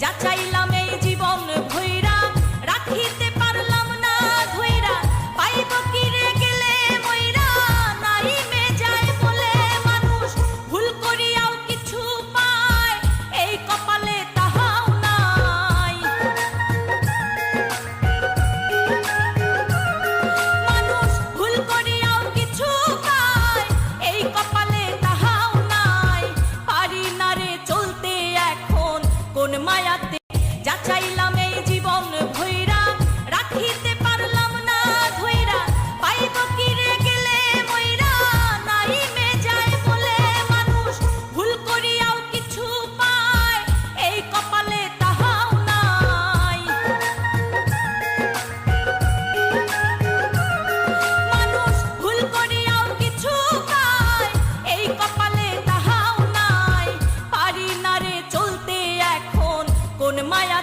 যা চাইলাম এই জীবন ভৈরা রাখিতে পারলাম না ধৈরা পাইব কি রে গেলে মইরা নাই মে যায় বলে মানুষ ভুল করিয়াও কিছু পায় এই কপালে তাহাও নাই মানুষ ভুল করিয়াও কিছু পায় এই কপালে তাহাও নাই পারি না রে চলতে এখন কোন মায়াতে যা চাইলাম এই জীবন ভৈরা রাখিতে পারলাম না ধৈরা পাইব কি রে গেলে মইরা নাই মে যায় বলে মানুষ ভুল করিয়াও কিছু পায় এই কপালে তাহাও নাই মানুষ ভুল করিয়াও কিছু পায় এই কপালে তাহাও নাই পারি না রে চলতে এখন কোন মায়া